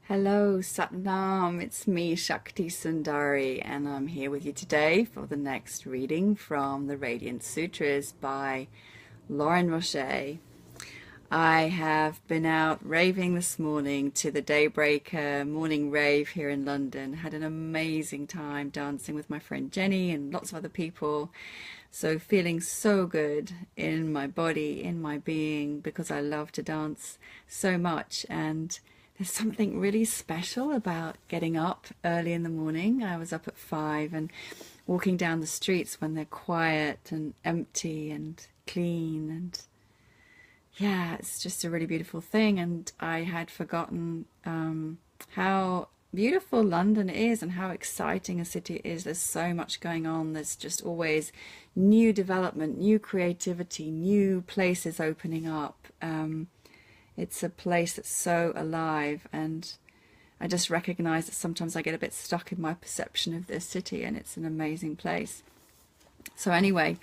Hello, Satnam. It's me, Shakti Sundari, and I'm here with you today for the next reading from the Radiance Sutras by Lauren Roche. I have been out raving this morning to the Daybreaker morning rave here in London. Had an amazing time dancing with my friend Jenny and lots of other people. So feeling so good in my body, in my being, because I love to dance so much. And there's something really special about getting up early in the morning. I was up at 5 and walking down the streets when they're quiet and empty and clean, and yeah, it's just a really beautiful thing. And I had forgotten how beautiful London is and how exciting a city it is. There's so much going on. There's just always new development, new creativity, new places opening up. It's a place that's so alive, and I just recognize that sometimes I get a bit stuck in my perception of this city, and it's an amazing place. So anyway,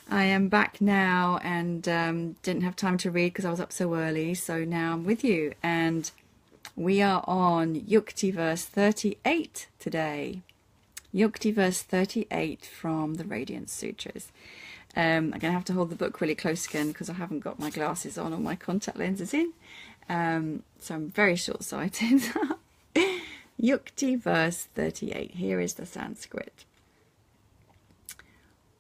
I am back now and didn't have time to read because I was up so early. So now I'm with you, and we are on Yukti verse 38 today. Yukti verse 38 from the Radiance Sutras. I'm going to have to hold the book really close again because I haven't got my glasses on or my contact lenses in. So I'm very short-sighted. Yukti verse 38. Here is the Sanskrit.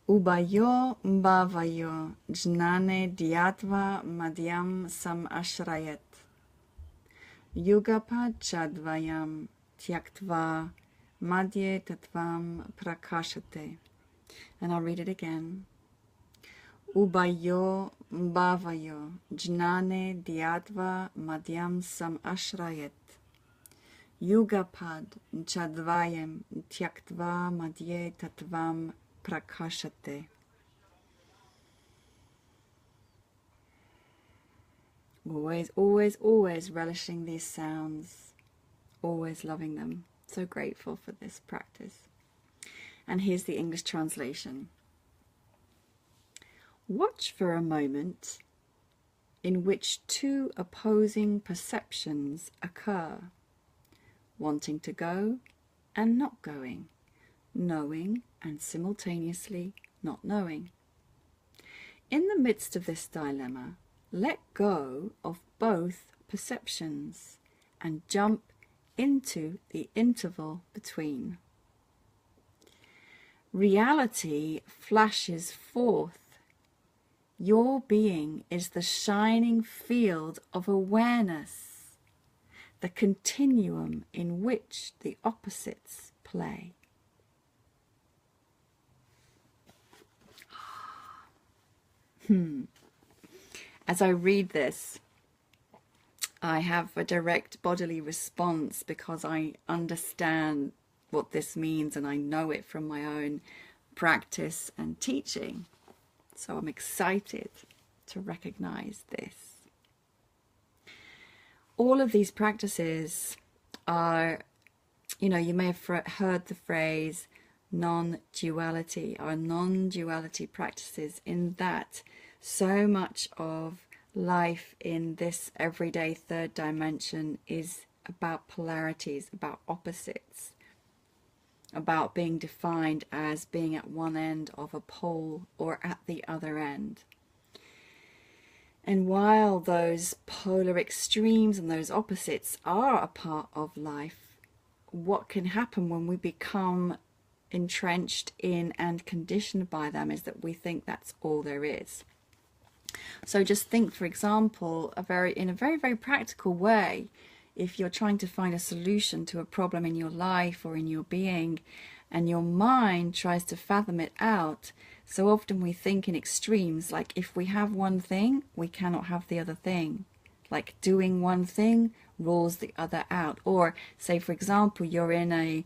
Ubayo bhavayo jnane dyatva madhyam sam ashrayat. Yugapad chadvayam tyaktva madhye tatvam prakashate. And I'll read it again. Ubayo bhavayo jnane dyatva madhyam sam ashrayat. Yugapad chadvayam tyaktva madhye tatvam prakashate. Always relishing these sounds, always loving them. So grateful for this practice. And here's the English translation. Watch for a moment in which two opposing perceptions occur, wanting to go and not going, knowing and simultaneously not knowing. In the midst of this dilemma, let go of both perceptions and jump into the interval between. Reality flashes forth. Your being is the shining field of awareness, the continuum in which the opposites play. As I read this, I have a direct bodily response because I understand what this means and I know it from my own practice and teaching. So I'm excited to recognize this. All of these practices are, you may have heard the phrase non-duality, are non-duality practices, in that so much of life in this everyday third dimension is about polarities, about opposites, about being defined as being at one end of a pole or at the other end. And while those polar extremes and those opposites are a part of life, what can happen when we become entrenched in and conditioned by them is that we think that's all there is. So just think, for example, in a very, very practical way, if you're trying to find a solution to a problem in your life or in your being, and your mind tries to fathom it out, so often we think in extremes, like if we have one thing, we cannot have the other thing. Like doing one thing rules the other out. Or say, for example, you're in a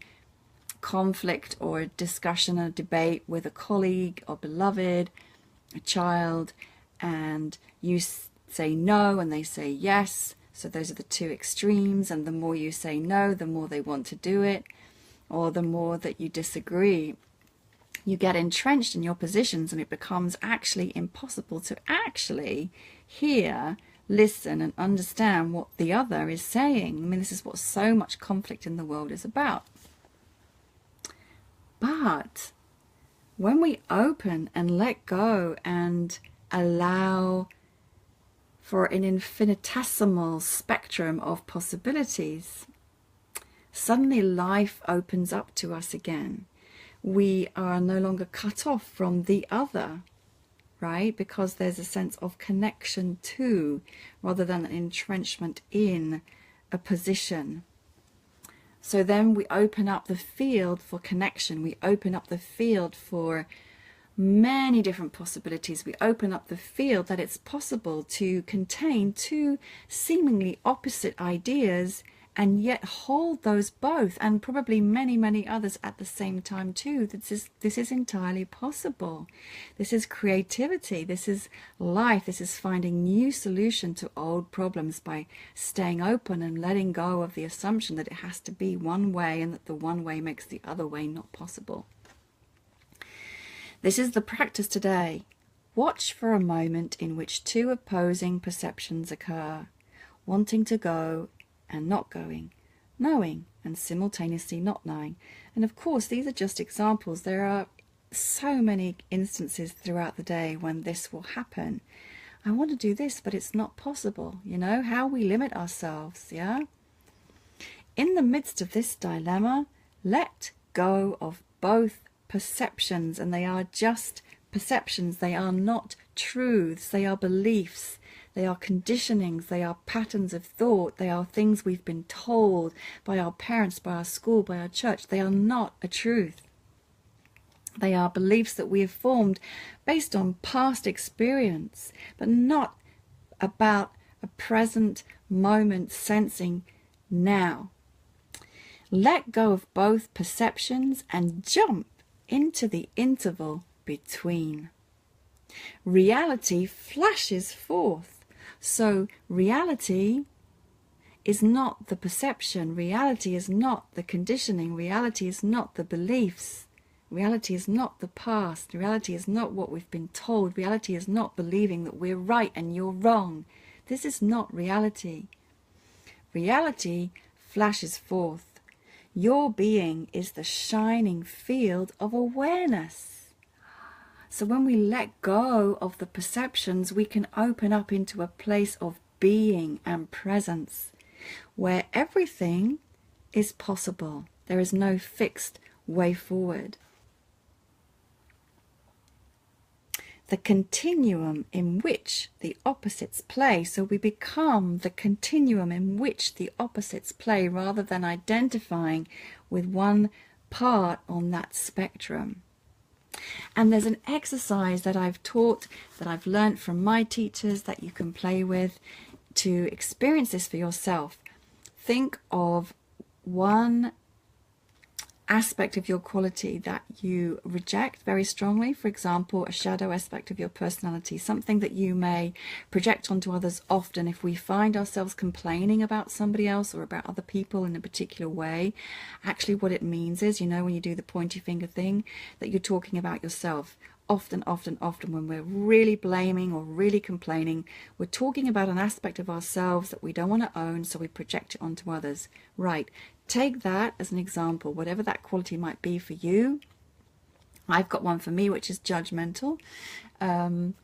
conflict or a discussion, a debate with a colleague or beloved, a child, and you say no and they say yes. So those are the two extremes, and the more you say no, the more they want to do it, or the more that you disagree. You get entrenched in your positions, and it becomes actually impossible to actually hear listen and understand what the other is saying. I mean, this is what so much conflict in the world is about. But when we open and let go and allow for an infinitesimal spectrum of possibilities, suddenly life opens up to us again. We are no longer cut off from the other, right? Because there's a sense of connection to, rather than an entrenchment in a position. So then we open up the field for connection. We open up the field for many different possibilities. We open up the field that it's possible to contain two seemingly opposite ideas and yet hold those both, and probably many, many others at the same time too. This is entirely possible. This is creativity. This is life. This is finding new solution to old problems by staying open and letting go of the assumption that it has to be one way and that the one way makes the other way not possible. This is the practice today. Watch for a moment in which two opposing perceptions occur, wanting to go and not going, knowing and simultaneously not knowing. And of course, these are just examples. There are so many instances throughout the day when this will happen. I want to do this, but it's not possible. You know, how we limit ourselves, yeah? In the midst of this dilemma, let go of both perceptions, and they are just perceptions. They are not truths. They are beliefs. They are conditionings. They are patterns of thought. They are things we've been told by our parents, by our school, by our church. They are not a truth. They are beliefs that we have formed based on past experience, but not about a present moment sensing now. Let go of both perceptions and jump into the interval between. Reality flashes forth. So reality is not the perception. Reality is not the conditioning. Reality is not the beliefs. Reality is not the past. Reality is not what we've been told. Reality is not believing that we're right and you're wrong. This is not reality. Reality flashes forth. Your being is the shining field of awareness. So when we let go of the perceptions, we can open up into a place of being and presence, where everything is possible. There is no fixed way forward. The continuum in which the opposites play. So we become the continuum in which the opposites play, rather than identifying with one part on that spectrum. And there's an exercise that I've taught, that I've learned from my teachers, that you can play with to experience this for yourself. Think of one aspect of your quality that you reject very strongly. For example, a shadow aspect of your personality, something that you may project onto others often. If we find ourselves complaining about somebody else or about other people in a particular way, actually what it means is, you know, when you do the pointy finger thing, that you're talking about yourself. Often when we're really blaming or really complaining, we're talking about an aspect of ourselves that we don't want to own, so we project it onto others. Right. Take that as an example, whatever that quality might be for you. I've got one for me, which is judgmental. And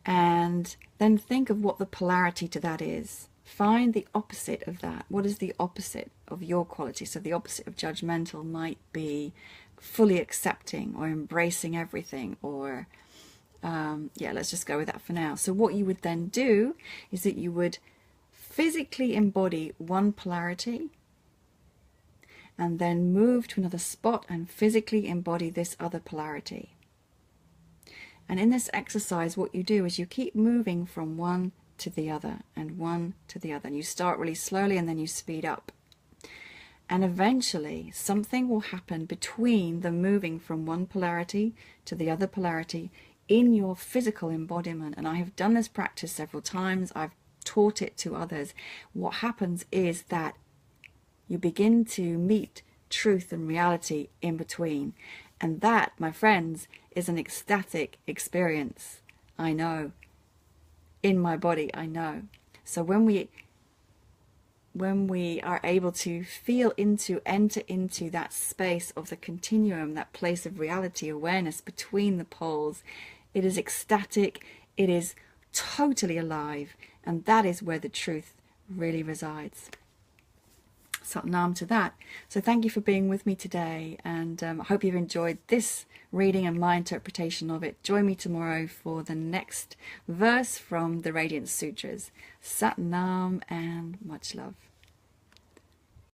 then think of what the polarity to that is. Find the opposite of that. What is the opposite of your quality? So the opposite of judgmental might be fully accepting or embracing everything, or yeah, let's just go with that for now. So what you would then do is that you would physically embody one polarity, and then move to another spot and physically embody this other polarity. And in this exercise, what you do is you keep moving from one to the other and one to the other. And you start really slowly and then you speed up. And eventually something will happen between the moving from one polarity to the other polarity in your physical embodiment. And I have done this practice several times. I've taught it to others. What happens is that you begin to meet truth and reality in between. And that, my friends, is an ecstatic experience. I know. in my body, I know. So when we are able to feel into, enter into that space of the continuum, that place of reality, awareness between the poles, it is ecstatic, it is totally alive, and that is where the truth really resides. Satnam to that. So thank you for being with me today, and I hope you've enjoyed this reading and my interpretation of it. Join me tomorrow for the next verse from the Radiance Sutras. Satnam and much love.